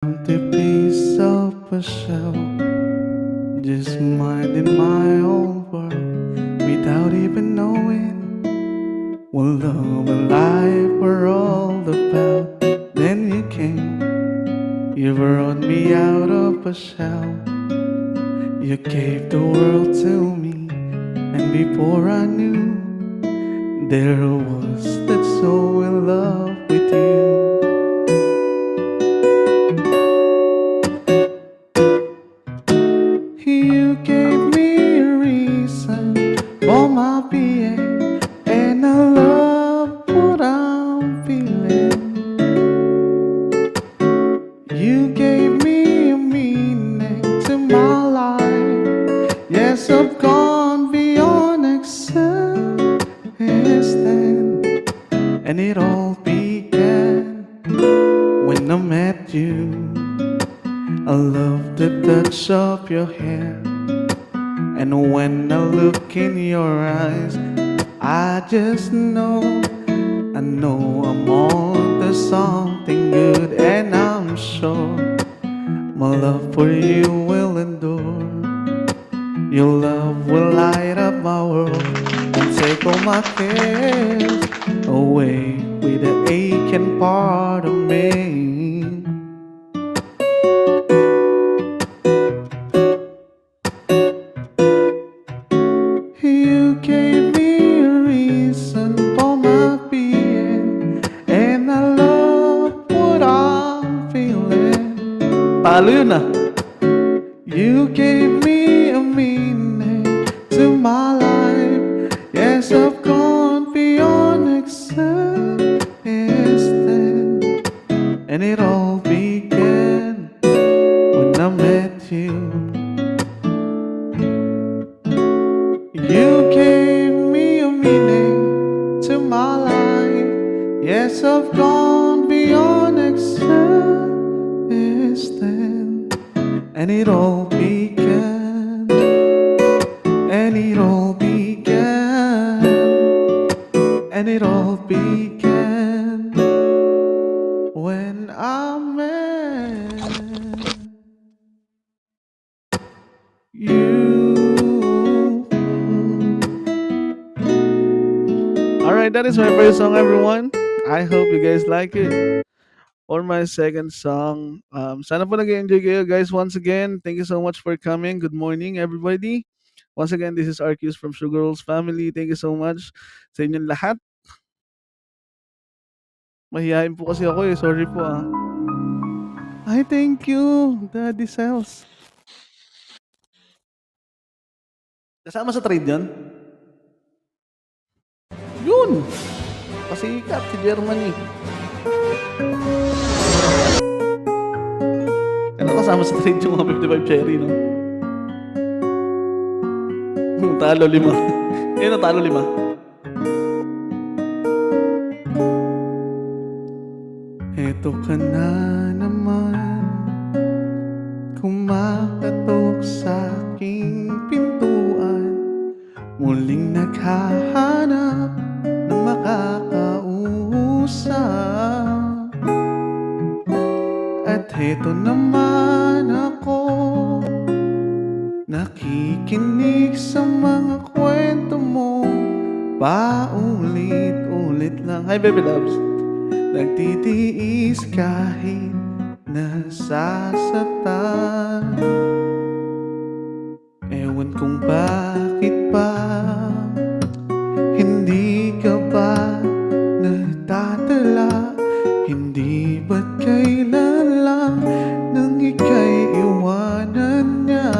empty piece of a shell, just minding my own world without even knowing what love and life were all about. Then you came, you brought me out of a shell. You gave the world to me, and before I knew, there I was that so in love with you. You gave me a reason for my being, and I love what I'm feeling. You gave me a meaning to my life. Yes, I've gone beyond existence, and it all began when I met you. I love the touch of your hair, and when I look in your eyes, I just know, I know I'm on to something good, and I'm sure my love for you will endure. Your love will light up my world and take all my cares away with the aching part of me. You gave me a reason for my being, and I love what I'm feeling. Talo yun ah. You gave me a meaning to my life. Yes, I've gone beyond existence, and it all began when I met you. You gave me a meaning to my life. Yes, I've gone beyond existence, and it all began, and it all began, and it all began when I met you. Alright, that is my first song, everyone. I hope you guys like it. For my second song, sana po nag-enjoy kayo, guys. Once again, thank you so much for coming. Good morning, everybody. Once again, this is Arceus from Sugar Rolls Family. Thank you so much sa inyong lahat. Mahihain po kasi ako eh. Sorry po ah. Ay, thank you, Daddy Cells. Kasama sa trade yun? Yun! Pasikat si Germany. Kaya kasama sa trade yung mga 55 cherry, no? Talo 5. Yun, talo 5. Eto ka na naman, kumakatok sa aking pintuan, muling naghahanap ng makakausap. At heto naman ako, nakikinig sa mga kwento mo, paulit-ulit lang. Hi, baby loves. Nagtitiis kahit nasasaktan. Ewan kung bakit ba hindi ka ba nagtatala? Hindi ba't kailan lang nang ika'y iwanan niya?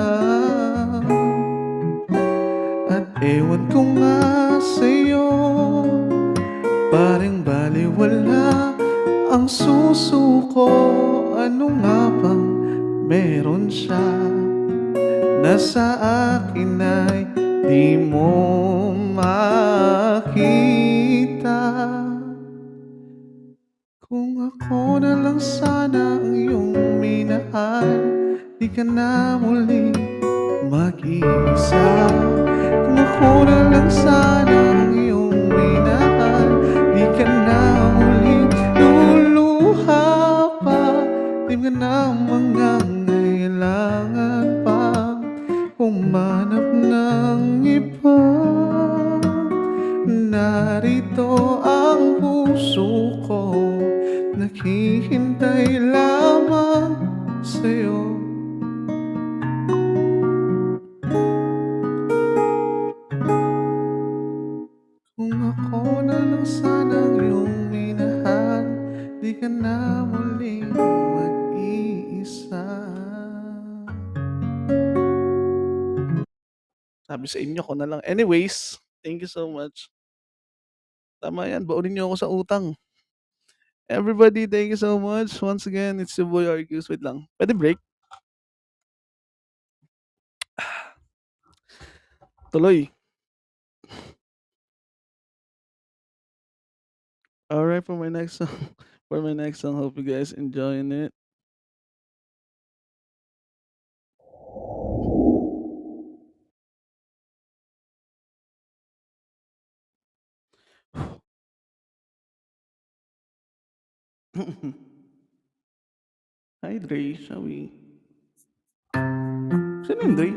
At ewan ko nga sa'yo, parang baliwala ang susuko. Ano nga bang meron siya na sa akin ay di mo makita? Kung ako na lang sana ang iyong minahal, di ka na muli mag-iisa. Kung ako na lang sana ang iyong minahal, di ka na muli luluha pa. Di Di ka na mangangailangan pang humanap ng iba. Narito ang puso ko, naghihintay lamang sa'yo. Kung ako na lang sanang iyong minahal, di ka na muling mag-iisa. Sabi sa inyo ko na lang. Anyways, thank you so much. Tama yan, baunin niyo ako sa utang. Everybody, thank you so much. Once again, it's your boy Argus. Wait lang. Pwede break? Tuloy. Alright, for my next song. For my next song, hope you guys enjoying it. Hi, Dre. Shall we? Sino yung Dre?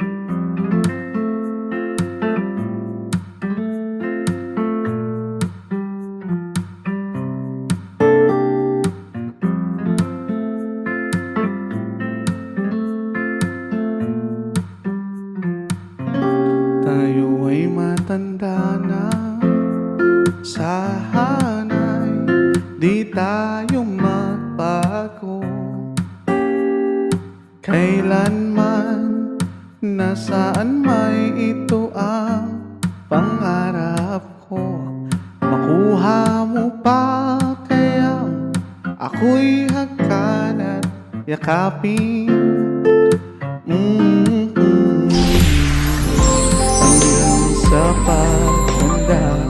Tayo ay matanda na, sana'y di tayo magbago. Kailanman, nasaan may ito ang pangarap ko. Makuha mo pa kaya ako'y hagkan at yakapin. Hanggang sa pagtanda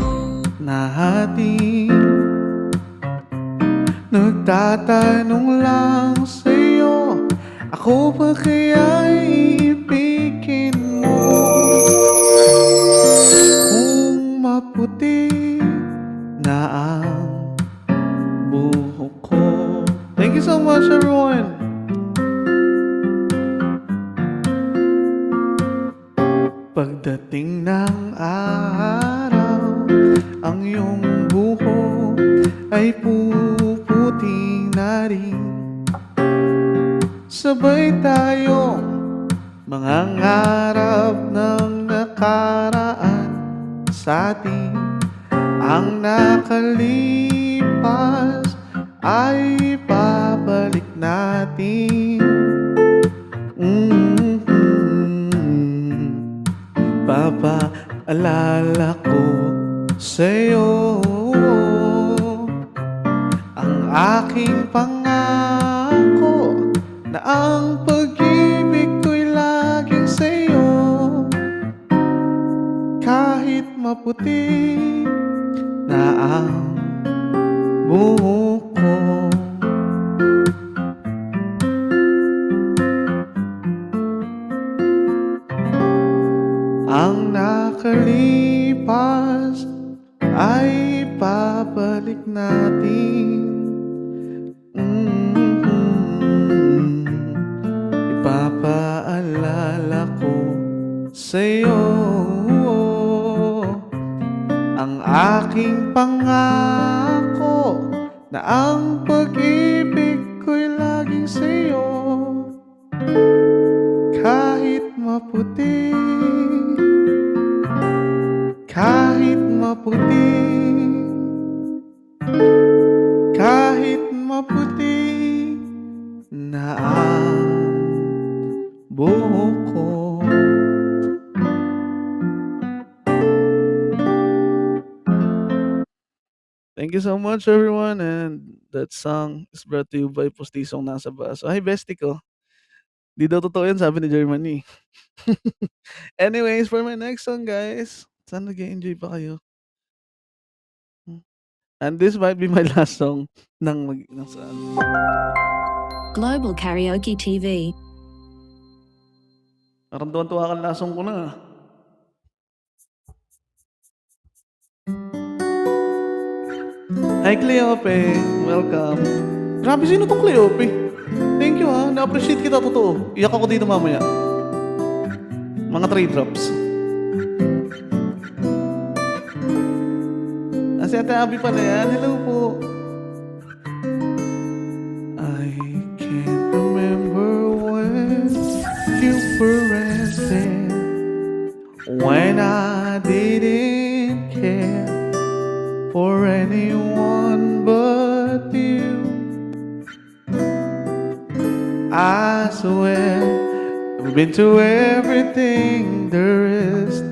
natin, nagtatanong lang sa'yo, ako ba kaya'y iibigin mo? Kung maputi na ang buhok ko. Thank you so much, everyone. Pagdating ng araw, ang iyong buhok ay puputi na rin. Sabay tayong mangangarap ng nakaraan sa atin. Ang nakalipas ay babalik natin. Papaalala ko sa'yo ang aking pangako na ang pag-ibig ko'y laging sa'yo. Kahit maputi na ang buhok ko. Ang nakalipas ay babalik natin. Ipapaalala ko sa'yo ang aking pangako na ang pag-ibig ko'y laging sa'yo. Kahit maputi, kahit maputi, kahit maputi na ang buhok ko. Thank you so much, everyone, and that song is brought to you by Postisong Nasa Baso. Hi, bestie ko. Di daw totoo yan, sabi ni Germany. Anyways, for my next song, guys, sana nag-enjoy pa kayo. And this might be my last song ng saan. Global Karaoke TV. Parang tuwan-tuwa kang lasong ko na. Hi, Cleope. Welcome. Grabe, sino tong Cleope? Thank you, na-appreciate kita, totoo. Iyak ako dito mamaya. Mga 3 drops. Si Ate Abby pala yan. Hello po. I can't remember when you were there, when I didn't care for anyone but you. I swear I've been to everything there is.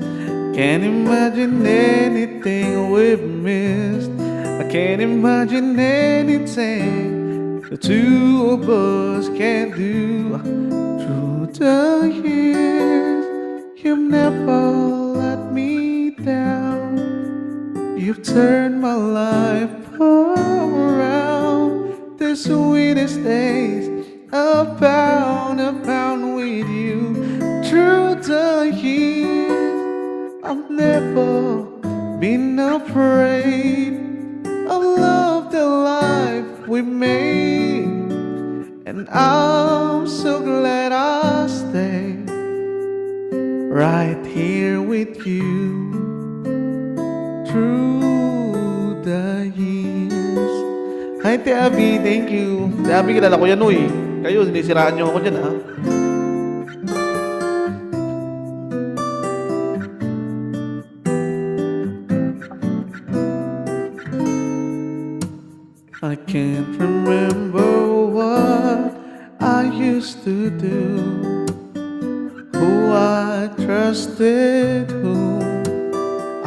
Can't imagine anything we've missed. I can't imagine anything the two of us can do. Through the years, you've never let me down. You've turned my life around. The sweetest days I found with you. Through the years, I've never been afraid. I love the life we made, and I'm so glad I stay right here with you through the years. Hi, Te Abby, thank you. Te Abby, kilala ko yan, uy. Kayo, sinisiraan niyo ako dyan, ha? I can't remember what I used to do, who I trusted, who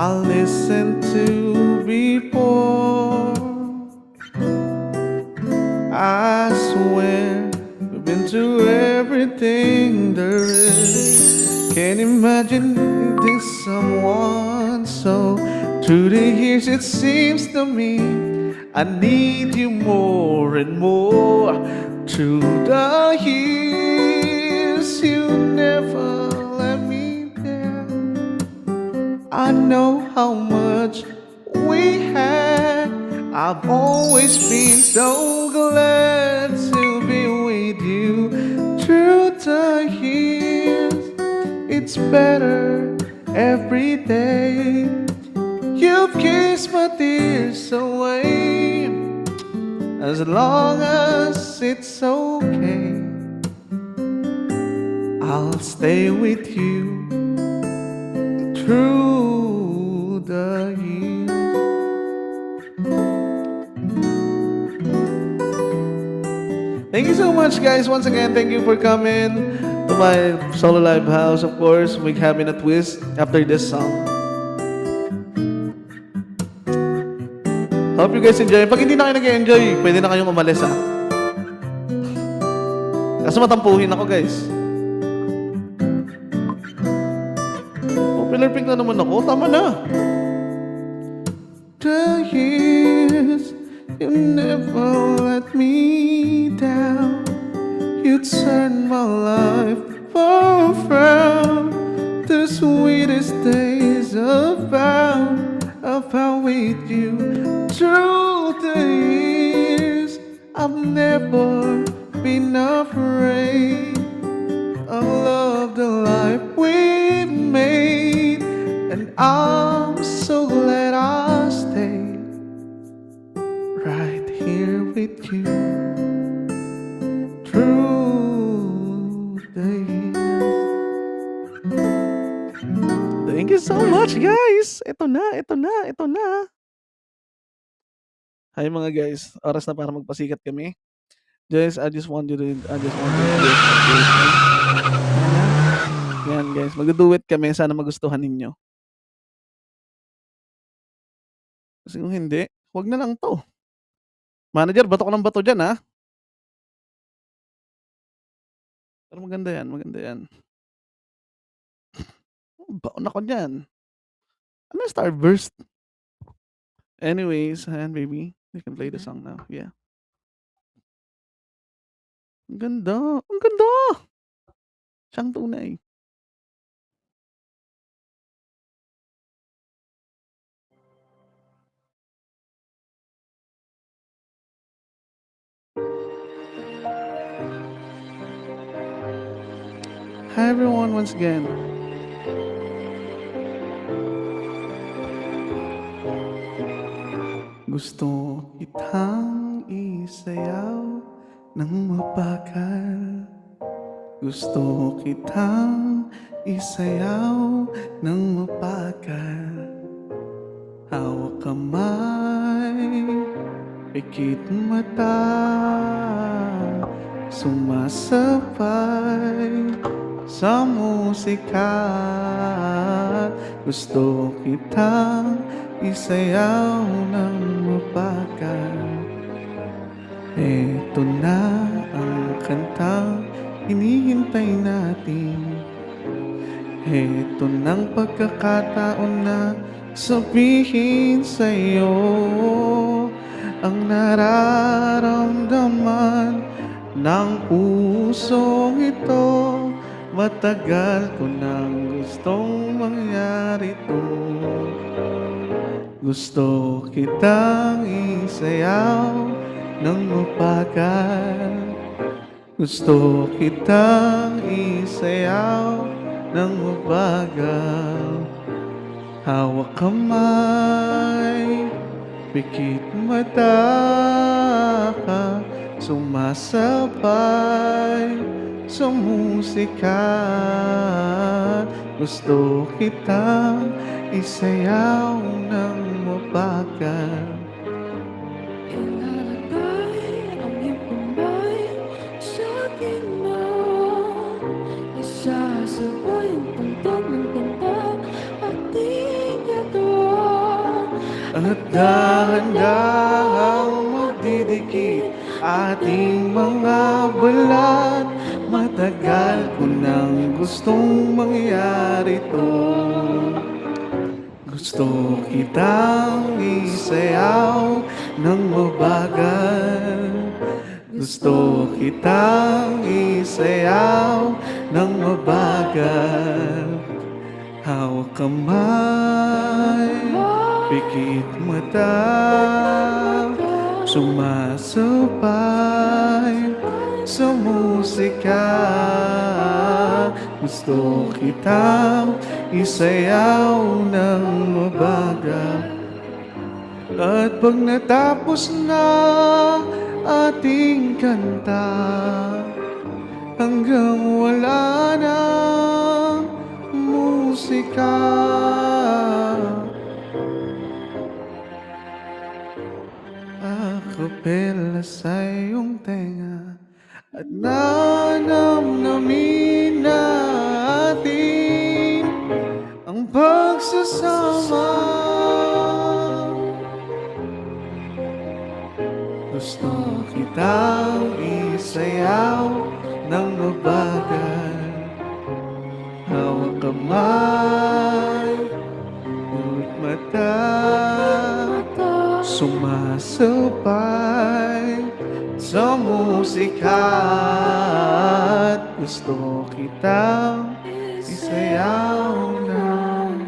I listened to before. I swear we've been through everything there is. Can't imagine meeting someone so. Through the years it seems to me I need you more and more. Through the years, you never let me down. I know how much we had. I've always been so glad to be with you. Through the years, it's better every day. You've kissed my tears away. As long as it's okay, I'll stay with you through the years. Thank you so much, guys. Once again, thank you for coming to my solo live house. Of course, we're having a twist after this song. Hope you guys enjoy. Pag hindi na kayo nag-enjoy, pwede na kayong umalis, ha? Kasi matampuhin ako, guys. Popular Pink na naman ako. Tama na. The years, you never let me down. You turned my life around. The sweetest days I found with you. Through the years, I've never been afraid. I love the life we've made, and I'm so glad I stayed right here with you through the years. Thank you so much, guys. Ito na. Hi mga guys, oras na para magpasikat kami. I just want you to do this. Yan guys, mag-duet kami. Sana magustuhan ninyo. Kasi kung hindi, wag na lang to. Manager, bato ko ng bato dyan, ha? Pero maganda yan. Baon ako dyan. Ano Starburst? Anyways, and baby, you can play the song now. Yeah. Ang ganda. Siyang tunay. Hi everyone once again. Gusto kitang isayaw ng mabagal. Gusto kitang isayaw ng mabagal. Hawak kamay, pikit mata, sumasabay sa musika. Gusto kitang isayaw ng mabagal. Eto na ang kantang hinihintay natin. Eto ng pagkakataon na sabihin sa'yo ang nararamdaman ng pusong ito. Matagal ko nang gustong mangyari to. Gusto kitang isayaw ng mabagal. Gusto kitang isayaw ng mabagal. Hawak kamay, pikit mata ka, sumasabay sa musika. Gusto kitang isayaw ng mabagal. Ilalagay ang iyong kamay sa akin mo. Isasabay ang tugtog ng kanta ating ito. At dahan-dahang magdidikit ating mga balat. Matagal ko nang gustong mangyari to. Gusto kitang isayaw ng mabagal. Gusto kitang isayaw ng mabagal. Hawak kamay, pikit mata, sumasabay sa musika. Gusto kitang isayaw ng mabagal. At pag natapos na ating kanta, hanggang wala na musika, akapela sa iyong tenga at nanamnamin natin ang pagsasama. Gusto kitang isayaw ng mabagal. Hawak kamay, ulit mata, sumasabay sa musika. At gusto kitang isayaw ng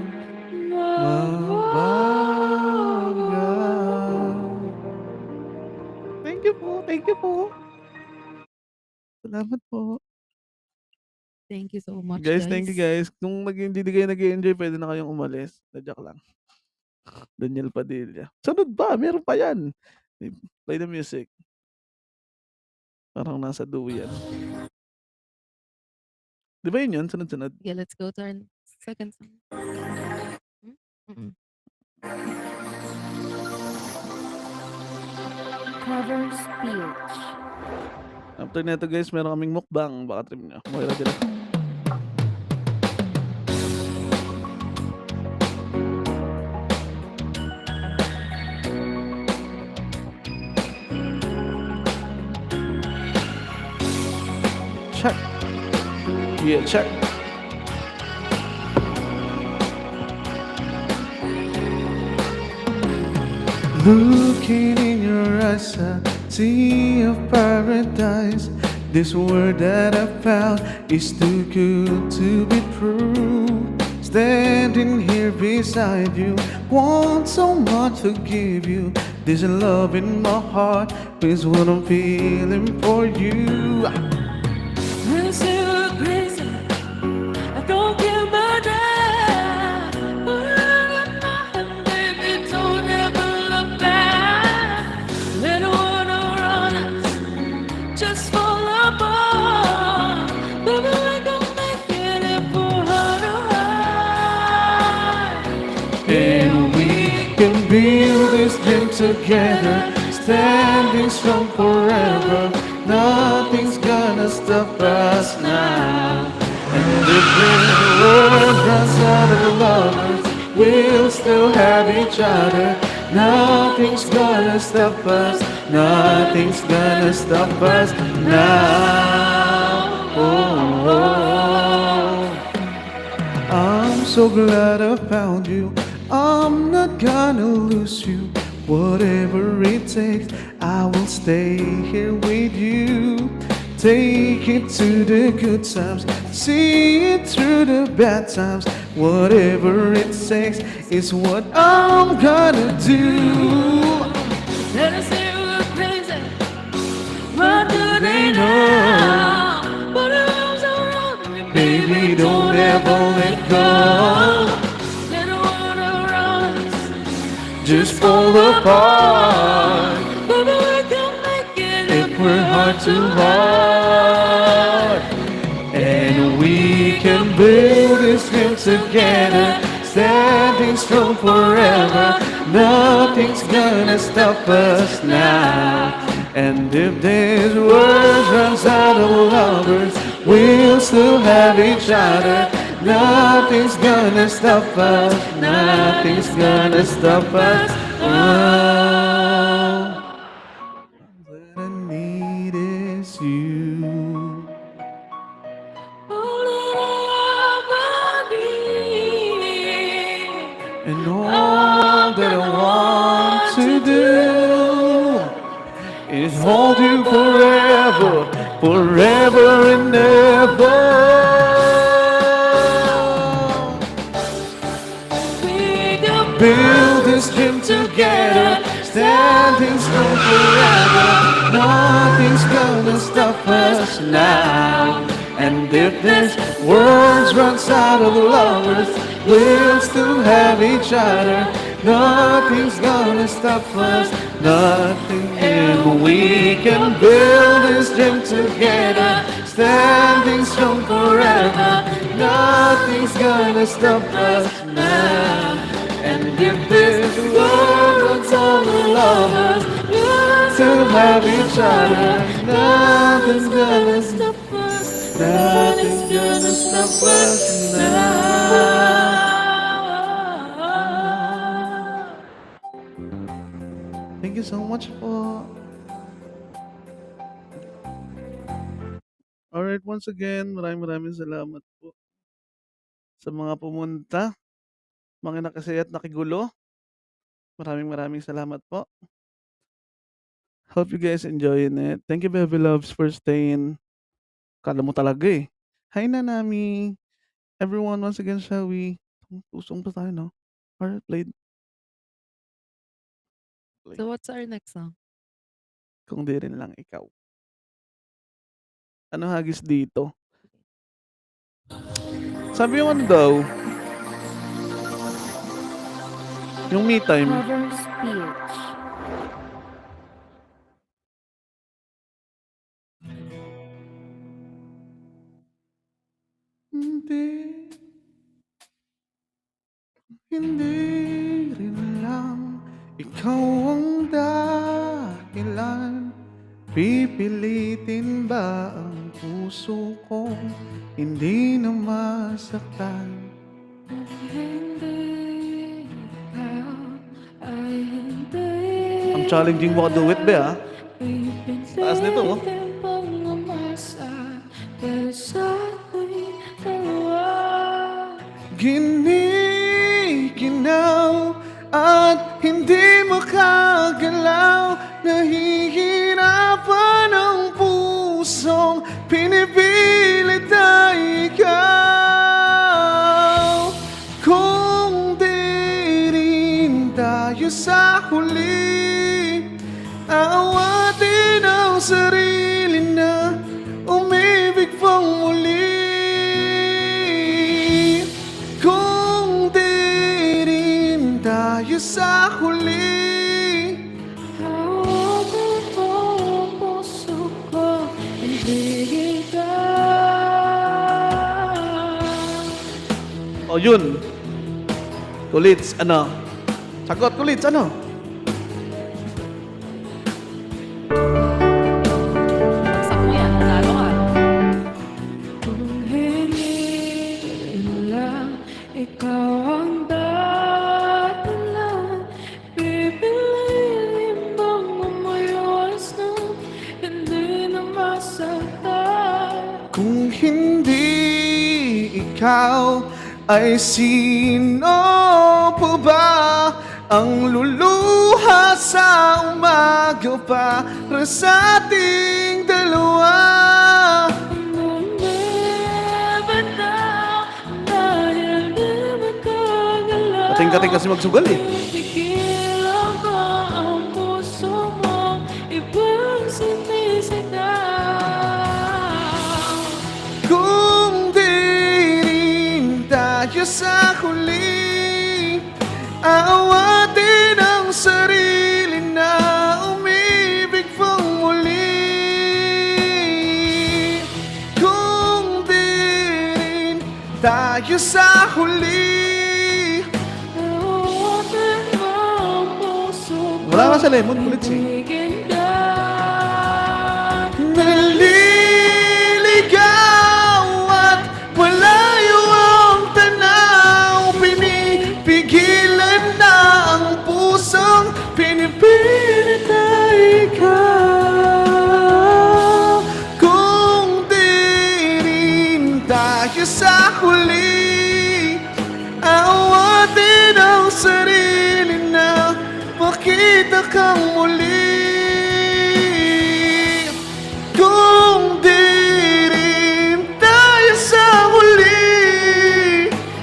mabagal. Thank you po, thank you po. Salamat po. Thank you so much, Guys, thank you guys. Kung hindi kayo nag-enjoy, pwede na kayong umalis. Joke lang. Daniel Padilla. Sunod ba? Meron pa yan. Play the music. Parang nasa duyan. Di ba yun? Sunod-sunod. Yeah, let's go to our second song. Cover speech. After neto guys, meron kaming mukbang. Baka trip nyo. Moira dila. Check. Yeah, check. Looking in your eyes, I see a paradise. This world that I found is too good to be true. Standing here beside you, want so much to give you. This love in my heart is what I'm feeling for you. Crazy, crazy, build this dream together, standing strong forever. Nothing's gonna stop us now. And if the world runs out of lovers, we'll still have each other. Nothing's gonna stop us. Nothing's gonna stop us now. Oh, oh. I'm so glad I found you. I'm not gonna lose you. Whatever it takes, I will stay here with you. Take it to the good times, see it through the bad times. Whatever it takes is what I'm gonna do. Let us say we're crazy. What do they know? Put our arms around me, Baby, don't ever let go. Let the world around us Just fall apart Baby, we can make it if we're heart to heart. And we can build this dream together, standing strong forever. Nothing's gonna stop us now. And if this world runs out of lovers, we'll still have each other. Nothing's gonna stop us. Nothing's gonna stop us. Oh, what I need is you. all that I need. And all that I want to do is hold you forever, forever and ever. We can Build this dream together, standing strong forever. Nothing's gonna stop us now. And if this world runs out of lovers, we'll still have each other. Nothing's gonna stop us, nothing. And we can build this dream together, standing strong forever. Nothing's gonna stop us now. And if this world runs out of lovers, we'll still have each other. Nothing's gonna stop us, nothing's gonna stop us now. Thank you so much po. Alright, once again, maraming salamat po sa mga pumunta, mga nakasaya at nakigulo. Maraming salamat po. Hope you guys enjoying it. Thank you, Baby Loves, for staying. Kala mo talaga eh. Hi, Nanami. Everyone, once again, shall we? Usong pa tayo, no? Alright, play. So what's our next song? Kung di rin lang ikaw. Ano hagis dito? Sabi yung ano daw, yung me time. cover speech. Hindi rin lang ikaw ang dahilan. Pipilitin ba ang puso ko hindi na masaktan? Hindi ikaw ay hindi. Ang challenging mo ka-do it, be, ha? Taas nito, oh. Pipilitin pang umasa dahil sa ating dalawa. Ginikinaw at hindi makagalaw. Nahihirapan ang pusong pinipilit na ikaw. Kung di rin tayo sa huli, aawatin ang sarili na umibig pang muli. Kung di rin tayo sa huli, Hawakan mo ang puso ko, hindi kita. o yun, tulits, ano, Sagot ulit, ano? Saksak mo yan. Nanalo ka. Kung hindi lang ikaw ang dahilan, pipiliin bang umayawas na hindi na masaktan? Kung hindi ikaw, ay sino po ba ang luluha sa umaga para sa ating dalawa? Never now, dahil di magkagalaw. Kating-kating kasi magsugal eh. Pigilan ko ang puso mo, ibang sinisigaw. Kung di rin tayo sa huli, aawatin ang sarili na umibig pang muli. Kung di rin tayo sa huli. Awatin mo ang puso mo, Wala ka sa lemon bullets eh. ibigin ka. Naliligaw at malayo ang tanaw, pinipigilan na ang pusong pinipilit na ikaw. Kung di rin tayo sa huli, awatin ang sarili na makita kang muli. Kung di rin tayo sa huli,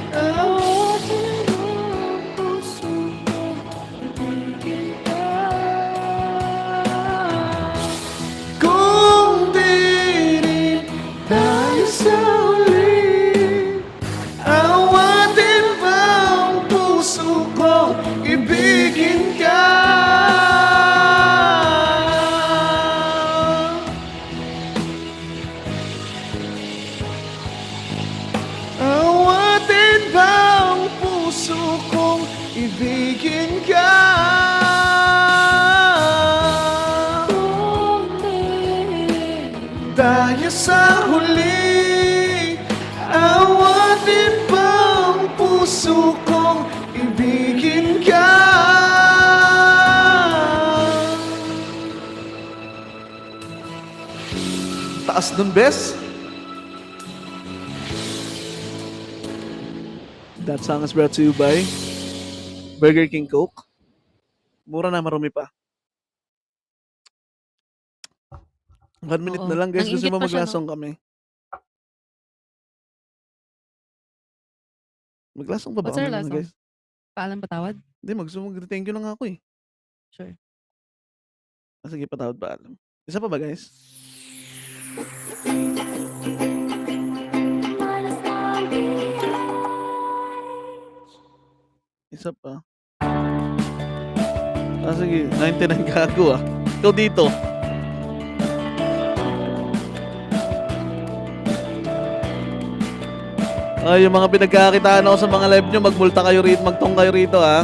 Awatin mo ang puso mo, ibigin ka. kung di rin tayo sa huli, awatin ba ang puso ko, ibigin ka. Awatin ba ang puso kong ibigin ka? Kung di Tayo sa huli, awatin ba ang puso kong ibigin ka? Taas nun, bes. That song is brought to you by Burger King Coke. Mura na, marumi pa. 1 minute Oo. na lang, guys. Gusto Nang-inggit mo pa siya, maglasong kami? Maglasong pa ba What's our kami last muna, song? guys? Paalam patawad? Hindi, mag-thank you na nga ako eh. Sure. Sige, patawad pa alam. Isa pa ba, guys? Isa pa. Sige, 99 gago ah. Ikaw dito. Ay, yung mga pinagkakitaan ako sa mga live nyo, magmulta kayo rito, magtong kayo rito ah.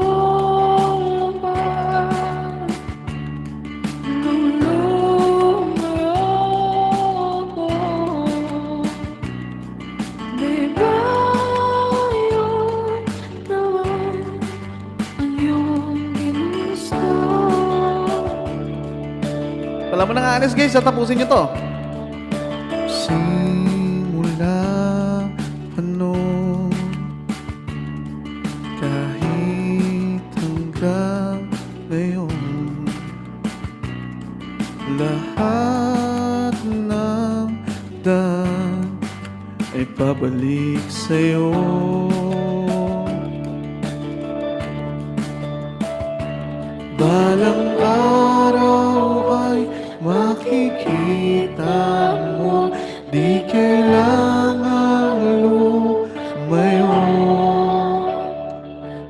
nakatulong ba nung lumayo ko? Di ba yun naman ang iyong ginusto? Wala mo nang anis guys, tapusin nyo to. Simula ano, kahit hanggang ngayon, lahat ng daan ay pabalik sa'yo. Balang araw ay makikita mo, di kailangang lumayo.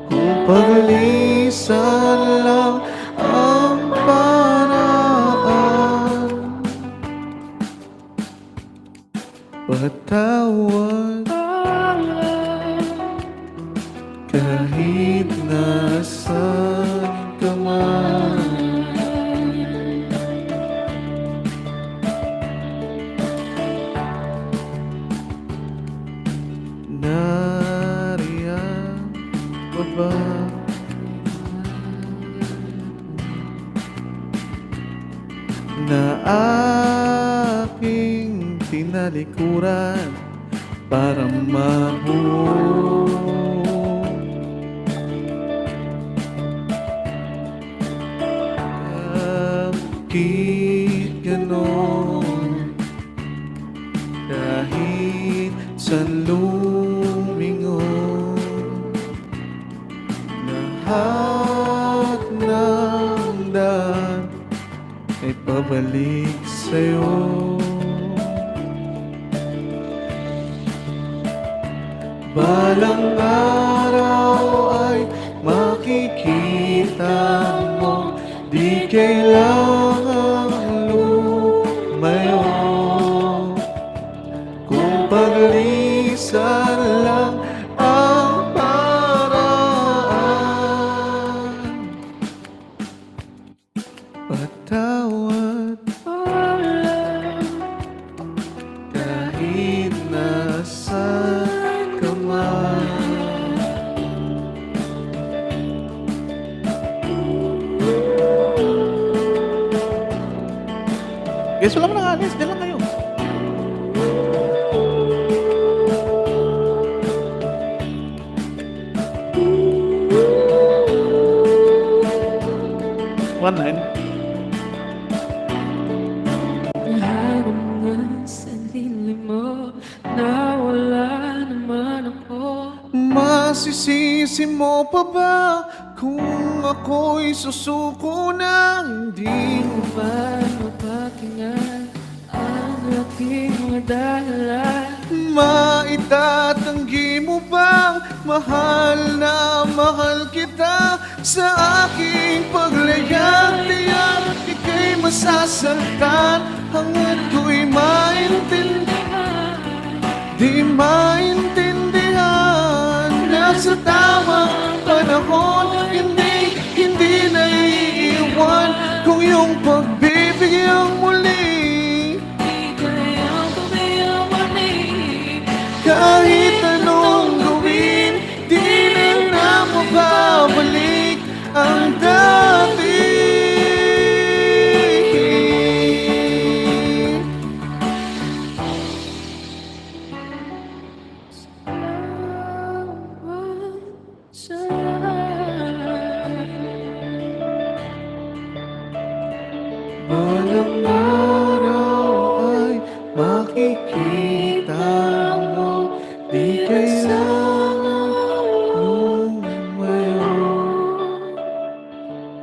Kung paglisan lang ang panahon, kahit nasaan ka man. Nariyan ka ba? Na aking tinalikuran para mabuo bakit ganon? Kahit saan lumingon, lahat ng daan ay pabalik sa'yo. Balang araw ay makikita mo, di kailangang lumayo. Kung paglisan lang ang paraan, patawad kahit nasaan ka man. Guys, wala mo nang alis, dyan lang kayo. One line. Nahanap nga sa dilim mo, nawala naman ako. Masisisi mo pa ba kung ako'y susuko na hindi mo ba Mapakinggan ang aking mga dahilan. maitatanggi mo bang mahal na mahal kita sa aking paglayag? Tiyak ika'y masasaktan hanggat ko'y maintindihan. Di maintindihan na sa tamang panahon hindi naiiwan kung iyong pagbibigyan muli. Di kayang pabayang mali. Kahit anong gawin, di na mababalik ang dati. Balang araw ay makikita mo, di kailangang lumayo.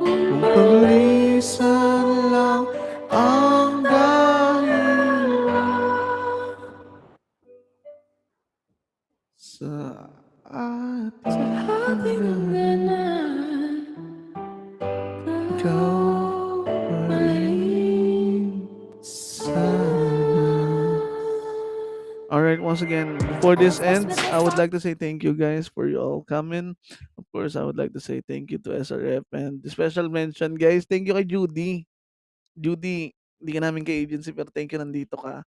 Kung paglisan lang ang dahilan sa ating hangganan, ikaw pa rin sana. Alright, once again, before this ends, I would like to say thank you guys for you all coming. Of course, I would like to say thank you to SRF and special mention, guys. Thank you kay Judy. Judy, hindi ka namin ka-agency pero thank you nandito ka.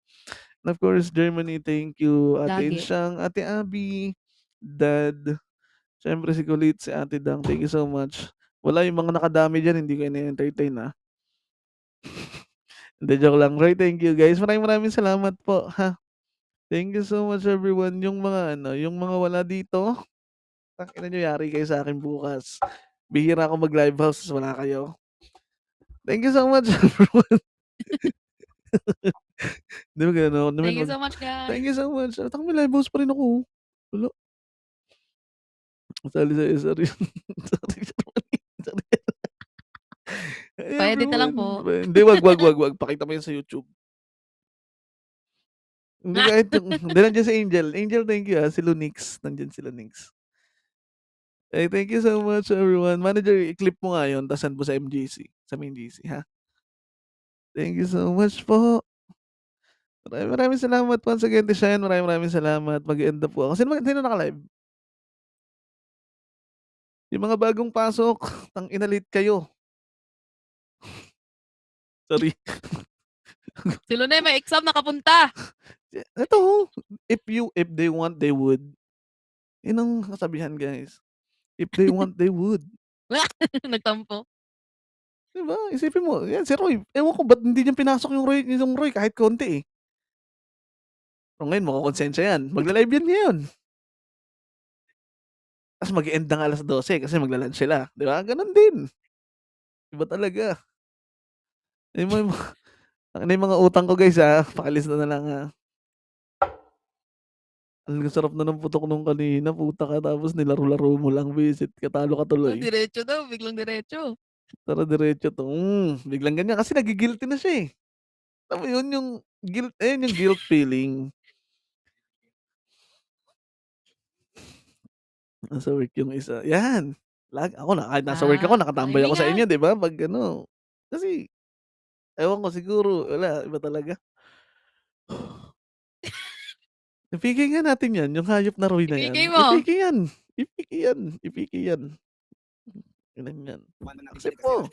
And of course, Germany, thank you. Ate Lagi. Insyang, Ate Abby, Dad, syempre si Kulit, si Ate Dang, thank you so much. Wala yung mga nakadami dyan, hindi ko ina-entertain ha. Hindi, joke lang. Roy, thank you guys. Maraming salamat po ha. Thank you so much everyone. Yung mga yung mga wala dito, tangina nyo, yari kayo sa akin bukas. Bihira ako mag-live house, tas wala kayo. Thank you so much everyone. Di ba ganun ako? Thank you so much, guys. Thank you so much. Atang may live house pa rin ako. Wala. Sali sa sorry. Sorry. Pa-edit na lang po. Hindi, wag. Pakita mo yan sa YouTube. Hindi kahit yung, hindi nandiyan si Angel. Angel, thank you Si Lunix. Nandiyan si Lunix. Eh, thank you so much everyone. Manager, i-clip mo nga yun, tapos send mo sa MGC. Sa main GC, ha? Thank you so much po. Maraming salamat once again, Tishayan. Maraming salamat. Mag-end na po ako. Sino naka-live? Yung mga bagong pasok, tang-ina late kayo. Sorry. Si Lunay may exam nakapunta. Ito, if they want, they would. Yun ang kasabihan, guys. If they want, they would. Nagtampo. 'Di ba? Isipin mo, yan si Roy, ewan ko ba't hindi niya pinasok yung Roy kahit konti, eh. O ngayon makokonsensya yan, magla-live yan ngayon. Tas mag-e-end ng 12:00 kasi magla-lunch sila, 'di ba? Gano'n din. Iba talaga. Yung mga utang ko, guys, pakilista na lang, Ang sarap na ng putok nung kanina, puta ka, tapos nilaro-laro mo lang, visit ka, talo ka tuloy. Diretso daw, biglang diretso. Tara diretso 'to, biglang ganyan kasi nagi-guilty na siya, eh. Alam mo yun, yung yung guilt feeling. Nasa work yung isa, yan. Ako na kahit nasa work ako nakatambay ako sa Maingat. inyo, 'di ba, 'pag ano, kasi ewan ko, siguro wala, iba talaga. Ipiki nga natin yan, yung hayop na Roy na yan. Ipiki mo. Ipiki yan, ipiki yan, ipiki yan. Ganun yan. Accept mo.